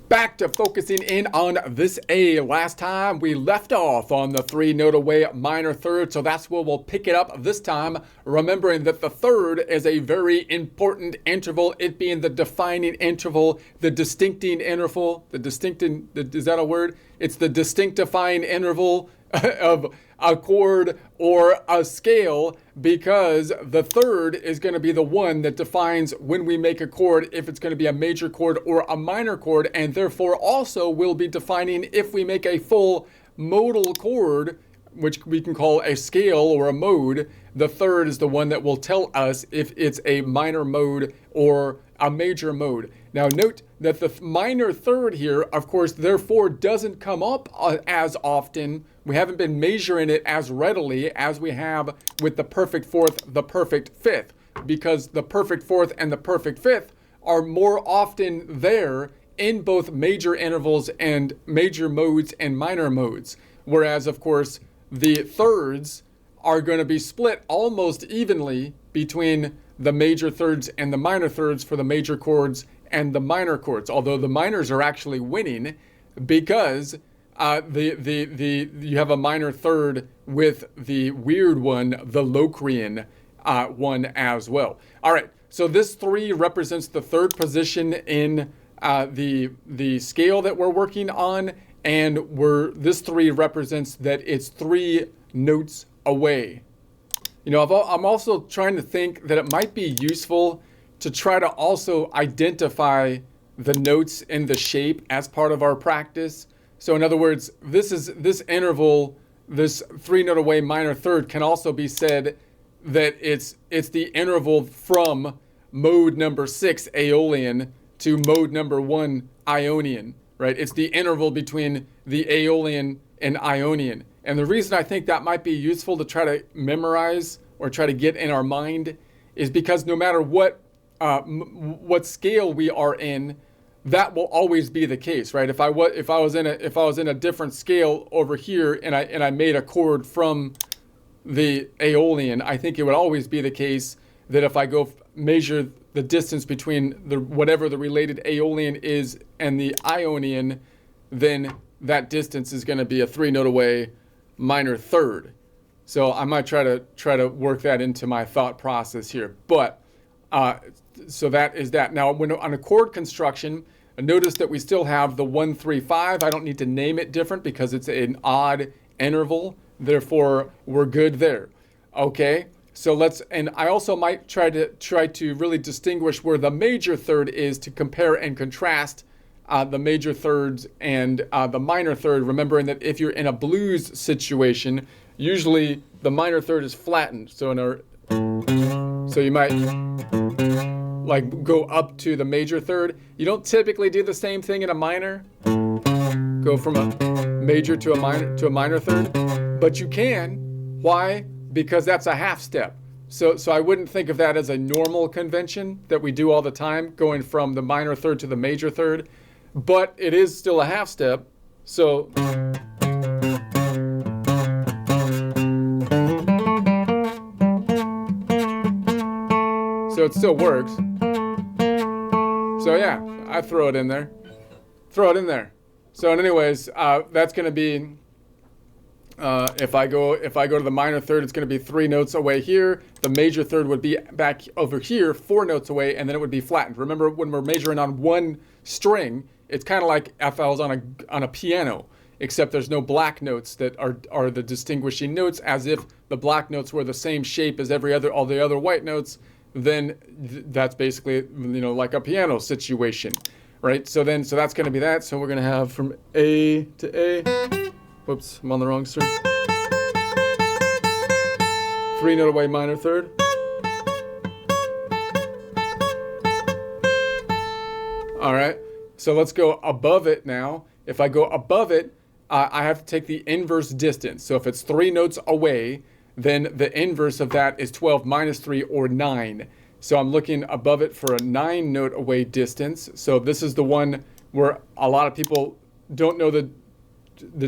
Back to focusing in on this A. Last time we left off on the 3-note away minor third, so that's where we'll pick it up this time, remembering that the third is a very important interval, it being the defining interval, the distincting interval, is that a word? It's the distinctifying interval of a chord or a scale, because the third is going to be the one that defines when we make a chord, if it's going to be a major chord or a minor chord, and therefore also will be defining if we make a full modal chord, which we can call a scale or a mode. The third is the one that will tell us if it's a minor mode or a major mode. Now note that the minor third here, of course, therefore doesn't come up as often. We haven't been measuring it as readily as we have with the perfect fourth, the perfect fifth, because the perfect fourth and the perfect fifth are more often there in both major intervals and major modes and minor modes. Whereas, of course, the thirds are going to be split almost evenly between the major thirds and the minor thirds for the major chords and the minor chords, although the minors are actually winning because you have a minor third with the weird one, the Locrian one as well. All right, so this 3 represents the third position in the scale that we're working on, and this 3 represents that it's 3 notes away. You know, I'm also trying to think that it might be useful to try to also identify the notes in the shape as part of our practice. So in other words, this interval, this 3-note away minor third, can also be said that it's the interval from mode number 6 Aeolian to mode number 1 Ionian, right? It's the interval between the Aeolian and Ionian. And the reason I think that might be useful to try to memorize or try to get in our mind is because no matter what scale we are in, that will always be the case, right? If I was in a different scale over here and I made a chord from the Aeolian, I think it would always be the case that if I go measure the distance between whatever the related Aeolian is and the Ionian, then that distance is going to be a 3-note away minor third. So I might try to work that into my thought process here. But so that is that. Now, when on a chord construction, notice that we still have the 1, 3, 5. I don't need to name it different because it's an odd interval. Therefore, we're good there. Okay. So and I also might try to really distinguish where the major third is to compare and contrast the major thirds and the minor third, remembering that if you're in a blues situation, usually the minor third is flattened. So you might like go up to the major third. You don't typically do the same thing in a minor. Go from a major to a minor third, but you can. Why? Because that's a half step. So I wouldn't think of that as a normal convention that we do all the time, going from the minor third to the major third, but it is still a half step. So it still works. So yeah, I throw it in there. So anyways, that's going to be, if I go to the minor third, it's going to be 3 notes away here. The major third would be back over here, 4 notes away, and then it would be flattened. Remember, when we're measuring on one string, it's kind of like if I was on a piano, except there's no black notes that are the distinguishing notes, as if the black notes were the same shape as all the other white notes. Then that's basically, like a piano situation, right? So that's going to be that. So we're going to have from A to A. Whoops, I'm on the wrong string. 3-note away minor third. All right, so let's go above it now. If I go above it, I have to take the inverse distance. So if it's 3 notes away, then the inverse of that is 12 minus 3, or 9. So I'm looking above it for a 9-note away distance. So this is the one where a lot of people don't know the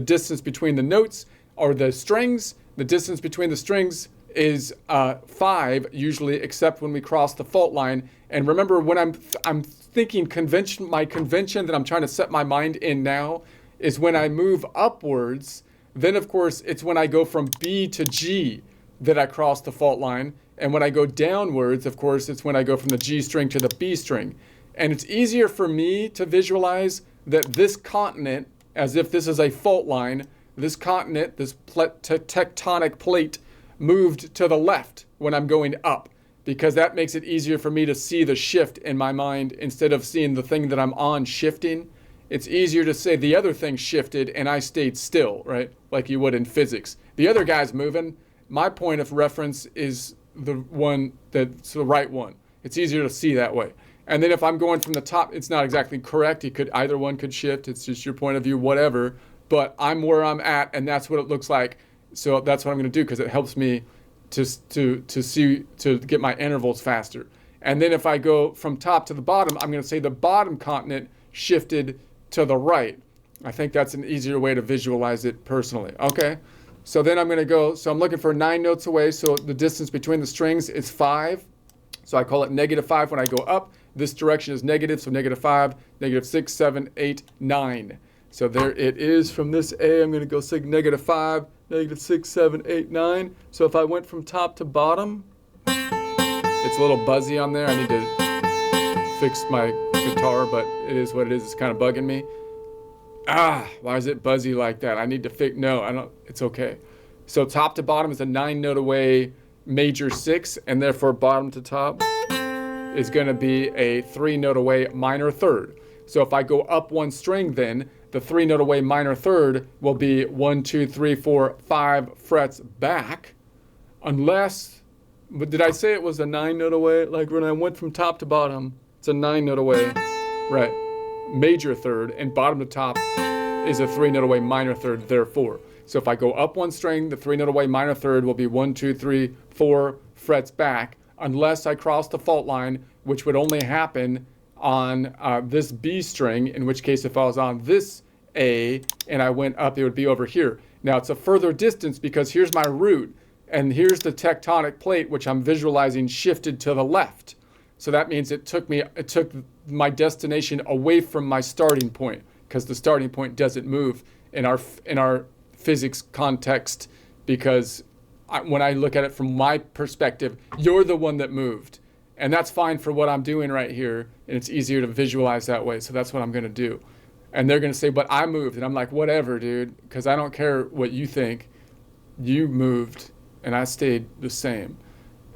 distance between the notes or the strings. The distance between the strings is 5 usually, except when we cross the fault line. And remember, when I'm thinking convention, my convention that I'm trying to set my mind in now is when I move upwards, then of course it's when I go from B to G that I cross the fault line. And when I go downwards, of course, it's when I go from the G string to the B string. And it's easier for me to visualize that this continent, as if this is a fault line, this continent, this tectonic plate, moved to the left when I'm going up, because that makes it easier for me to see the shift in my mind instead of seeing the thing that I'm on shifting. It's easier to say the other thing shifted and I stayed still, right? Like you would in physics. The other guy's moving. My point of reference is the one that's the right one. It's easier to see that way. And then if I'm going from the top, it's not exactly correct. Either one could shift. It's just your point of view, whatever. But I'm where I'm at, and that's what it looks like. So that's what I'm going to do, because it helps me to get my intervals faster. And then if I go from top to the bottom, I'm going to say the bottom continent shifted to the right. I think that's an easier way to visualize it personally. Okay. So then I'm going to go, so I'm looking for 9 notes away. So the distance between the strings is 5. So I call it -5 when I go up. This direction is negative, so -5, -6, 7, 8, 9. So there it is from this A. I'm going to go sig -5, -6, 7, 8, 9. So if I went from top to bottom, it's a little buzzy on there. I need to fix my guitar, but it is what it is. It's kind of bugging me. Why is it buzzy like that? I need to fix, no, I don't, it's okay. So top to bottom is a 9 note away major 6, and therefore bottom to top is going to be a 3 note away minor 3rd. So if I go up 1 string, then the 3 note away minor 3rd will be 1, 2, 3, 4, 5 frets back, unless, but did I say it was a 9 note away? Like when I went from top to bottom, it's a 9 note away, right? Major 3rd, and bottom to top is a 3 note away minor 3rd, therefore. So if I go up 1 string, the 3 note away minor 3rd will be 1, 2, 3, 4 frets back, unless I cross the fault line, which would only happen on this B string, in which case if I was on this A and I went up, it would be over here. Now it's a further distance because here's my root, and here's the tectonic plate, which I'm visualizing shifted to the left. So that means it took my destination away from my starting point, because the starting point doesn't move in our physics context, because when I look at it from my perspective, you're the one that moved. And that's fine for what I'm doing right here, and it's easier to visualize that way, so that's what I'm going to do. And they're going to say, but I moved. And I'm like, whatever, dude, because I don't care what you think. You moved, and I stayed the same.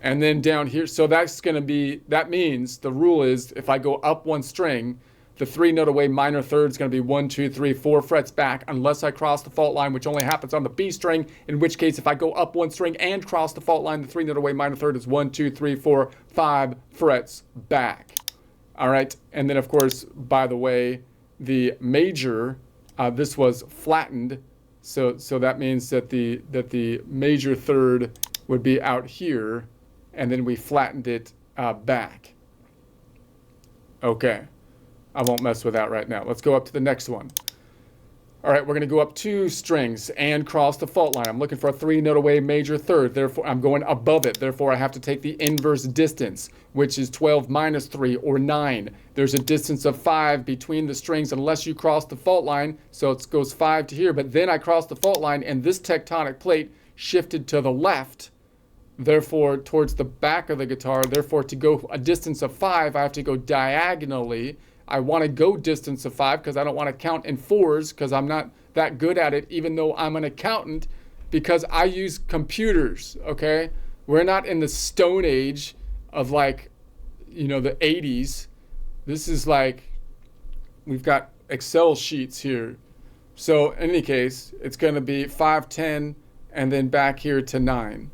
And then down here, so that's going to be, that means the rule is if I go up 1 string, the 3 note away minor 3rd is going to be 1, 2, 3, 4 frets back, unless I cross the fault line, which only happens on the B string, in which case if I go up 1 string and cross the fault line, the 3 note away minor 3rd is 1, 2, 3, 4, 5 frets back. All right, and then of course, by the way, the major, this was flattened, so that means that the major 3rd would be out here, and then we flattened it back. Okay. I won't mess with that right now. Let's go up to the next one. All right, we're going to go up 2 strings and cross the fault line. I'm looking for a 3 note away major 3rd. Therefore, I'm going above it. Therefore, I have to take the inverse distance, which is 12 minus 3, or 9. There's a distance of 5 between the strings unless you cross the fault line. So it goes 5 to here. But then I cross the fault line, and this tectonic plate shifted to the left, therefore towards the back of the guitar. Therefore, to go a distance of 5, I have to go diagonally. I want to go distance of 5 because I don't want to count in 4s, because I'm not that good at it, even though I'm an accountant, because I use computers, okay? We're not in the Stone Age of, like, you know, the 80s. This is like, we've got Excel sheets here. So in any case, it's going to be 5, 10, and then back here to 9.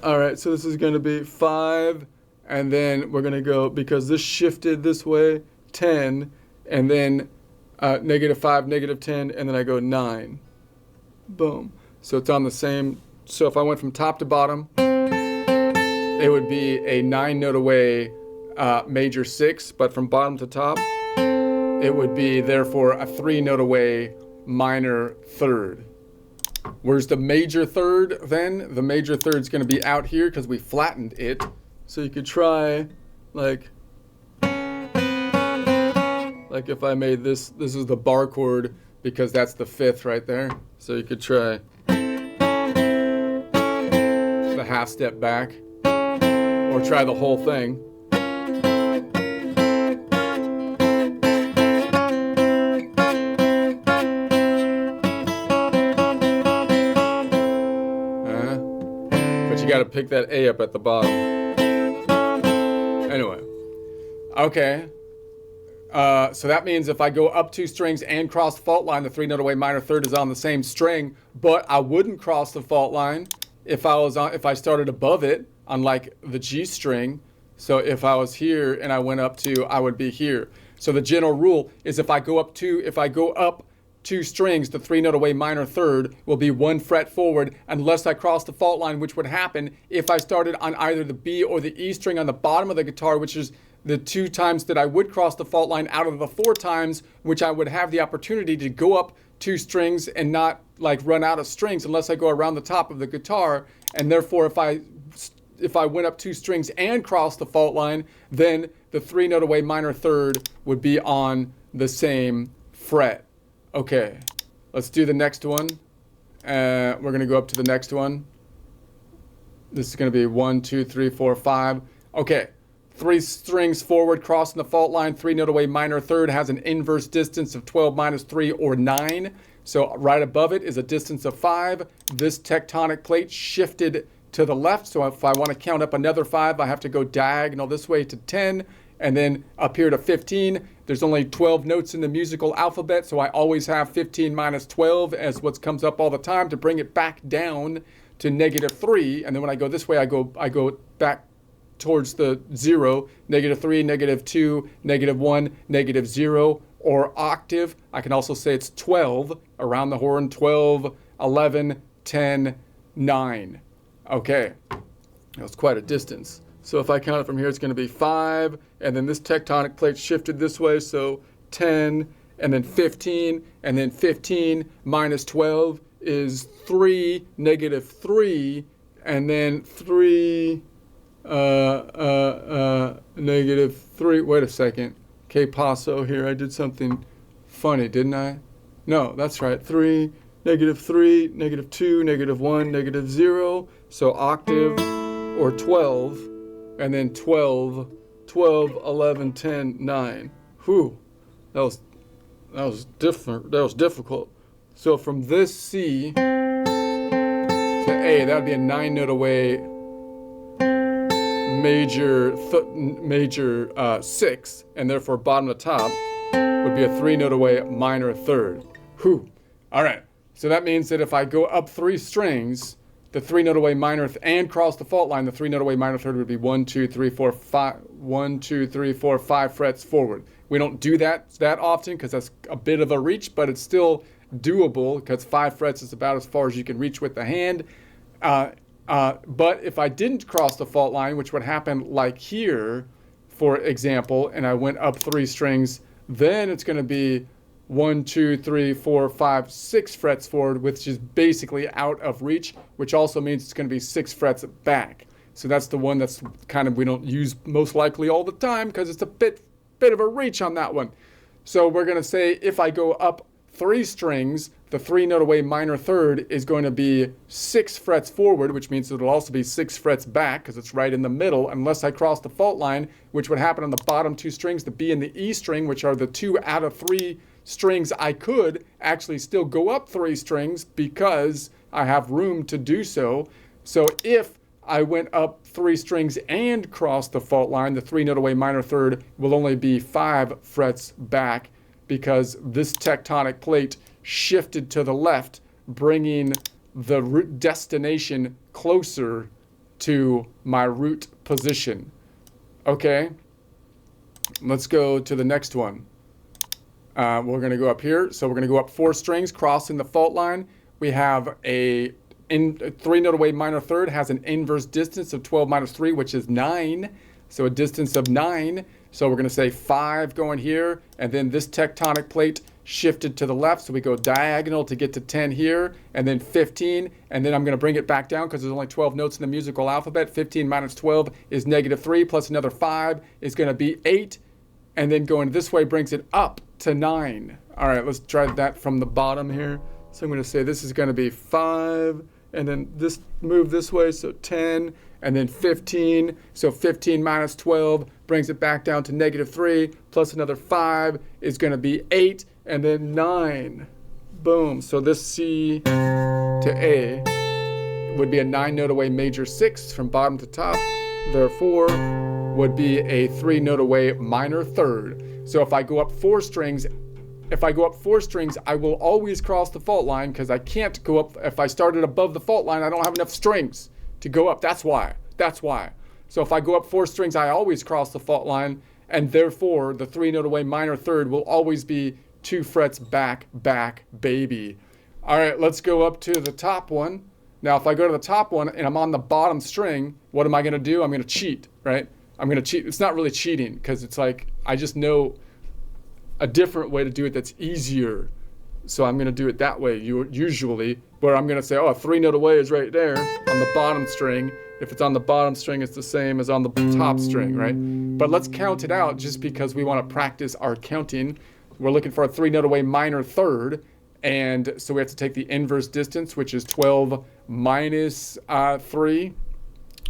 All right, so this is going to be 5, and then we're going to go, because this shifted this way, 10, and then -5, -10, and then I go 9. Boom. So it's on the same. So if I went from top to bottom, it would be a 9 note away major 6, but from bottom to top, it would be therefore a 3 note away minor 3rd. Where's the major third then? The major third is going to be out here because we flattened it. So you could try like if I made this is the bar chord because that's the fifth right there. So you could try the half step back or try the whole thing. But you got to pick that A up at the bottom. Anyway, okay. So that means if I go up 2 strings and cross the fault line, the 3 note away minor third is on the same string, but I wouldn't cross the fault line if I started above it on like the G string. So if I was here and I went up 2, I would be here. So the general rule is if I go up 2 strings, the 3 note away minor third will be 1 fret forward unless I cross the fault line, which would happen if I started on either the B or the E string on the bottom of the guitar, which is the 2 times that I would cross the fault line out of the 4 times, which I would have the opportunity to go up 2 strings and not like run out of strings unless I go around the top of the guitar. And therefore, if I went up 2 strings and crossed the fault line, then the 3 note away minor third would be on the same fret. Okay, let's do the next one. We're going to go up to the next one. This is going to be 1, 2, 3, 4, 5. Okay, 3 strings forward, crossing the fault line, 3 note away minor third has an inverse distance of 12 minus 3 or 9. So right above it is a distance of 5. This tectonic plate shifted to the left. So if I want to count up another 5, I have to go diagonal this way to 10. And then up here to 15, there's only 12 notes in the musical alphabet, so I always have 15 minus 12 as what comes up all the time to bring it back down to -3. And then when I go this way, I go back towards the 0, -3, -2, -1, -0, or octave. I can also say it's 12 around the horn, 12, 11, 10, 9. Okay, that's quite a distance. So if I count it from here, it's going to be 5, and then this tectonic plate shifted this way, so 10, and then 15, and then 15 minus 12 is 3, -3, and then 3, -3, wait a second, que paso here, I did something funny, didn't I? No, that's right, 3, -3, -2, -1, -0, so octave, or 12, and then 12, 11, 10, 9. Whew, that was different. That was difficult. So from this C to A, that would be a 9 note away major 6, and therefore bottom to top would be a 3 note away minor third. Whew. All right. So that means that if I go up 3 strings, the 3 note away minor and cross the fault line, the 3 note away minor third would be 1, 2, 3, 4, 5. 1, 2, 3, 4, 5 frets forward. We don't do that often because that's a bit of a reach, but it's still doable because 5 frets is about as far as you can reach with the hand. But if I didn't cross the fault line, which would happen like here, for example, and I went up 3 strings, then it's going to be 1, 2, 3, 4, 5, 6 frets forward, which is basically out of reach, which also means it's going to be 6 frets back. So that's the one that's kind of we don't use most likely all the time because it's a bit of a reach on that one. So we're going to say if I go up 3 strings, the 3 note away minor third is going to be 6 frets forward, which means it'll also be 6 frets back because it's right in the middle, unless I cross the fault line, which would happen on the bottom 2 strings, the B and the E string, which are the 2 out of 3 strings. I could actually still go up 3 strings because I have room to do so. So if I went up 3 strings and crossed the fault line, the 3 note away minor third will only be 5 frets back because this tectonic plate shifted to the left, bringing the root destination closer to my root position. Okay, let's go to the next one. We're going to go up here. So we're going to go up 4 strings, crossing the fault line. We have a 3 note away minor third has an inverse distance of 12 minus 3, which is 9. So a distance of 9. So we're going to say 5 going here, and then this tectonic plate shifted to the left, so we go diagonal to get to 10 here, and then 15, and then I'm going to bring it back down because there's only 12 notes in the musical alphabet. 15 minus 12 is -3, plus another 5 is going to be 8, and then going this way brings it up to 9. All right, let's try that from the bottom here. So I'm going to say this is going to be 5, and then this move this way, so 10, and then 15. So 15 minus 12 brings it back down to -3, plus another 5 is going to be 8, and then 9. Boom. So this C to A would be a 9-note away major 6 from bottom to top. Therefore, would be a 3-note away minor 3rd. So if I go up 4 strings, I will always cross the fault line because I can't go up. If I started above the fault line, I don't have enough strings to go up. That's why. So if I go up 4 strings, I always cross the fault line, and therefore the 3-note away minor 3rd will always be 2 frets back, baby. All right, let's go up to the top one. Now, if I go to the top one and I'm on the bottom string, what am I going to do? I'm going to cheat, right? I'm going to cheat. It's not really cheating because it's like I just know a different way to do it that's easier. So I'm going to do it that way usually, where I'm going to say, oh, a 3-note away is right there on the bottom string. If it's on the bottom string, it's the same as on the top string, right? But let's count it out just because we want to practice our counting. We're looking for a 3-note away minor 3rd, and so we have to take the inverse distance, which is 12 minus 3,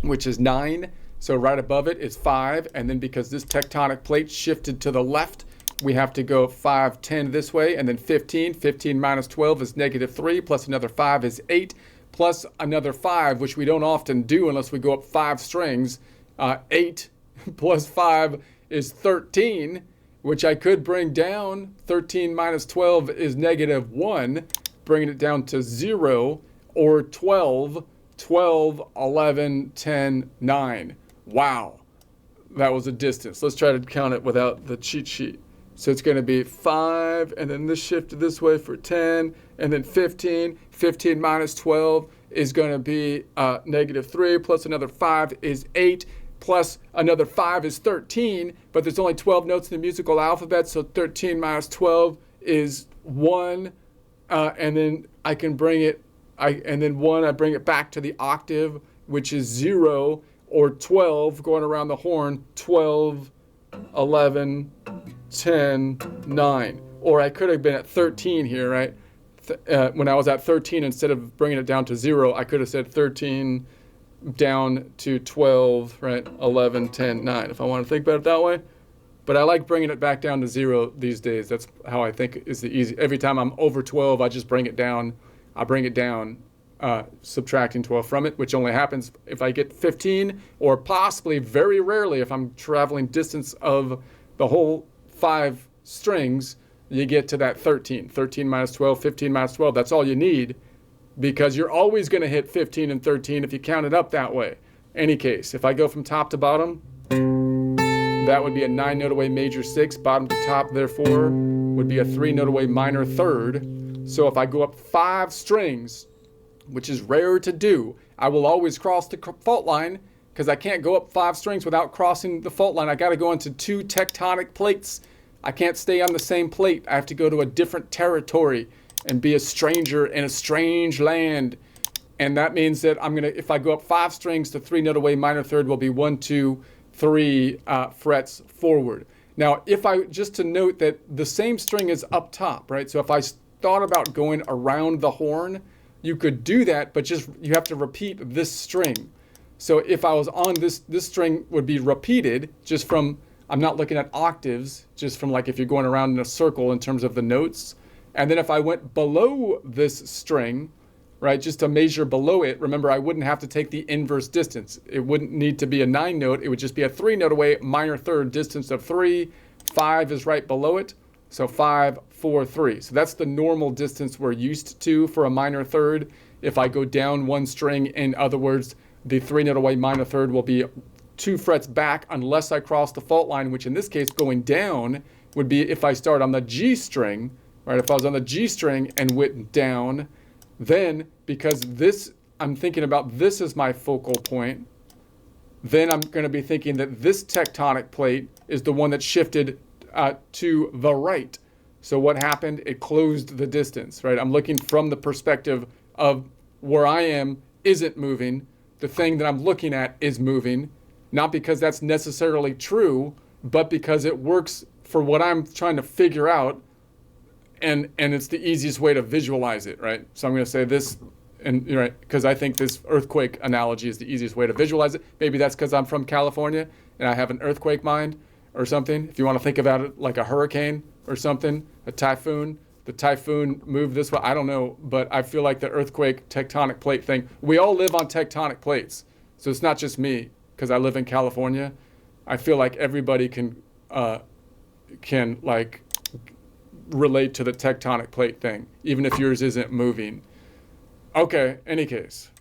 which is 9. So right above it is 5, and then because this tectonic plate shifted to the left, we have to go 5, 10 this way, and then 15. 15 minus 12 is -3, plus another 5 is 8, plus another 5, which we don't often do unless we go up 5 strings. 8 plus 5 is 13, which I could bring down. 13 minus 12 is -1, bringing it down to 0, or 12. 12, 11, 10, 9. Wow, that was a distance. Let's try to count it without the cheat sheet. So it's going to be 5, and then this shifted this way for 10, and then 15. 15 minus 12 is going to be -3, plus another 5 is 8, plus another 5 is 13, but there's only 12 notes in the musical alphabet, so 13 minus 12 is 1, and then I can bring it, and then 1, I bring it back to the octave, which is 0, or 12, going around the horn, 12, 11, 10, 9. Or I could have been at 13 here, right? When I was at 13, instead of bringing it down to 0, I could have said 13 down to 12, right? 11, 10, 9, if I want to think about it that way. But I like bringing it back down to 0 these days. That's how I think is the easy. Every time I'm over 12, I just bring it down. I bring it down, subtracting 12 from it, which only happens if I get 15, or possibly very rarely if I'm traveling distance of the whole 5 strings, you get to that 13. 13 minus 12, 15 minus 12, that's all you need, because you're always going to hit 15 and 13 if you count it up that way. Any case, if I go from top to bottom, that would be a 9-note away major 6, bottom to top, therefore, would be a 3-note away minor 3rd. So if I go up 5 strings, which is rare to do, I will always cross the fault line, because I can't go up 5 strings without crossing the fault line. I got to go into 2 tectonic plates. I can't stay on the same plate. I have to go to a different territory and be a stranger in a strange land. And that means that if I go up 5 strings, the 3-note away minor 3rd will be 1, 2, 3 frets forward. Now, just to note that the same string is up top, right? So if I thought about going around the horn, you could do that, but you have to repeat this string. So if I was on this string would be repeated just from, I'm not looking at octaves, just from like if you're going around in a circle in terms of the notes. And then if I went below this string, right, just to measure below it, remember I wouldn't have to take the inverse distance. It wouldn't need to be a 9-note. It would just be a 3-note away minor 3rd, distance of 3. 5 is right below it. So 5, 4, 3. So that's the normal distance we're used to for a minor 3rd. If I go down 1 string, in other words, the 3-note away minor 3rd will be 2 frets back unless I cross the fault line, which in this case going down would be if I start on the G string, right? If I was on the G string and went down, then because I'm thinking about this as my focal point, then I'm going to be thinking that this tectonic plate is the one that shifted to the right. So what happened? It closed the distance, right? I'm looking from the perspective of where I am isn't moving. The thing that I'm looking at is moving, not because that's necessarily true, but because it works for what I'm trying to figure out, and it's the easiest way to visualize it, right? So I'm going to say this, and right, because I think this earthquake analogy is the easiest way to visualize it. Maybe that's because I'm from California and I have an earthquake mind or something. If you want to think about it like a hurricane or something, a typhoon, the typhoon moved this way. I don't know, but I feel like the earthquake tectonic plate thing, we all live on tectonic plates. So it's not just me because I live in California. I feel like everybody can like relate to the tectonic plate thing, even if yours isn't moving. Okay, any case.